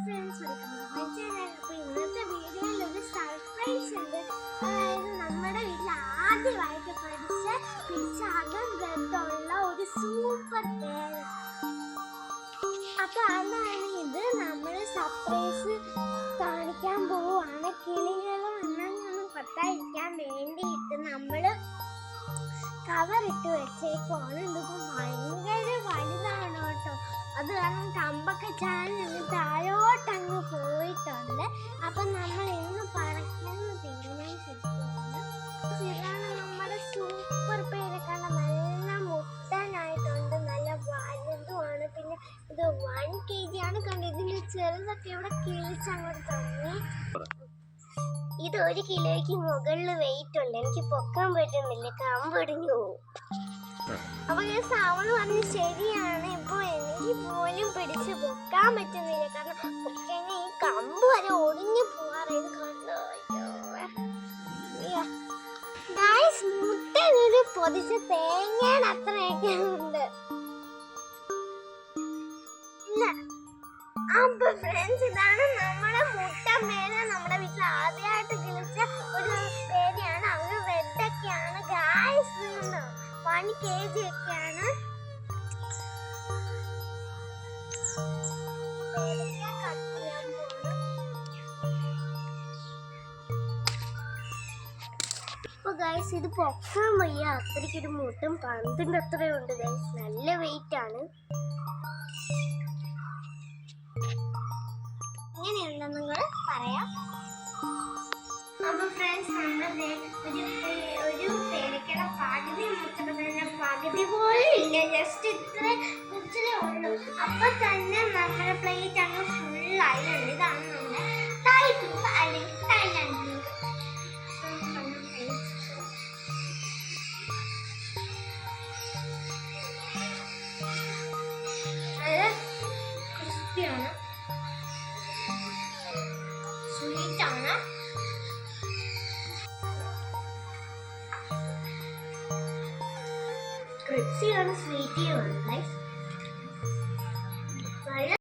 Friends, welcome to my channel. അപ്പോൾ ഇന്നത്തെ വീഡിയോയിൽ ഒരു സർപ്രൈസ് ഉണ്ട്. അതായത് നമ്മുടെ വീട്ടിൽ ആദ്യമായിട്ട് പിടിച്ച അകം ബ്രെഡുള്ള ഒരു സൂപ്പർ പേര്. അപ്പോൾ അതാണ് ഇത്. നമ്മൾ സർപ്രൈസ് കാണിക്കാൻ പോവുകയാണ്. കിളികളും അണ്ണങ്ങളും കൊത്താതിരിക്കാൻ വേണ്ടിയിട്ട് നമ്മൾ കവറിട്ട് വെച്ചേക്കുവാണ്. ഇതിപ്പോൾ ഭയങ്കര വലുതാണ് കേട്ടോ. അത് കാരണം കമ്പൊക്കെ ചാഞ്ഞ് താഴോട്ടങ്ങ് പോയിട്ടുണ്ട്. അപ്പം നമ്മൾ ഇന്ന് പറിക്കാന്ന് തീരുമാനിച്ചിരിക്കുകയാണ്. ഇതാണ് നമ്മുടെ സൂപ്പർ പേരക്കാണ്. നല്ല മുട്ടനായിട്ടുണ്ട്, നല്ല വലുതുമാണ്. പിന്നെ ഇത് 1 kg ആണ്. കണ്ടത് ഇതിൻ്റെ ചെറുതൊക്കെ ഇവിടെ കിളിച്ചങ്ങോട്ട് തുടങ്ങി. ഇത് 1 കിലോയ്ക്ക് മുകളിൽ വെയിറ്റ് ഉണ്ട്. എനിക്ക് പൊക്കാൻ പറ്റുന്നില്ല, കമ്പിടിഞ്ഞു പോകും. അപ്പൊ ഈ സൗണ്ട് പറഞ്ഞ് ശരിയാണ്. ഇപ്പൊ എനിക്ക് പോലും പിടിച്ച് പൊക്കാൻ പറ്റുന്നില്ല, കാരണം പൊക്കഴിഞ്ഞ ഈ കമ്പ് വരെ ഒടിഞ്ഞു പോവാറ്. ഇത് കണ്ടോ? മുട്ടനൊരു പൊതിച്ച് തേങ്ങയുടെ അത്രയൊക്കെ ഉണ്ട്. അപ്പൊ ഫ്രണ്ട്സ്, ഇതാണ് നമ്മുടെ മുട്ട പേര. നമ്മുടെ വീട്ടിൽ ആദ്യമായിട്ട് കിളിച്ച ഒരു പേരയാണ്. അവര് റെഡൊക്കെയാണ് ഗായ്സ്. 1 kg ഒക്കെയാണ്. അപ്പൊ ഗായ്സ്, ഇത് പൊക്കാൻ വയ്യ, അത്രയ്ക്കൊരു മുട്ടും പന്തിൻ്റെ അത്രയുണ്ട് ഗായ്സ്. നല്ല വെയിറ്റ് ആണ്. എങ്ങനെയുണ്ടെന്ന് നിങ്ങൾ പറയാം. അപ്പൊ ഫ്രണ്ട്സ്, നമ്മൾ ഒരു പേരക്കട പകുതി മുറിച്ചപ്പോൾ പകുതി പോലും ഇല്ല, ജസ്റ്റ് ഇത്ര മുറിച്ചതേ ഉള്ളൂ. അപ്പൊ തന്നെ നമ്മുടെ പ്ലേറ്റ് അങ്ങ് ഫുള്ളായിട്ടുണ്ട്. ഇതാണ് നമ്മുടെ തൈ പീസ് അല്ലെങ്കിൽ തായ്ലാൻഡ് പീസ്. അത് ക്രിസ്പിയാണ്, സ്വീറ്റാണ്. ക്രിപ്സിയാണ്, സ്വീറ്റിയാണ് ഗൈസ്.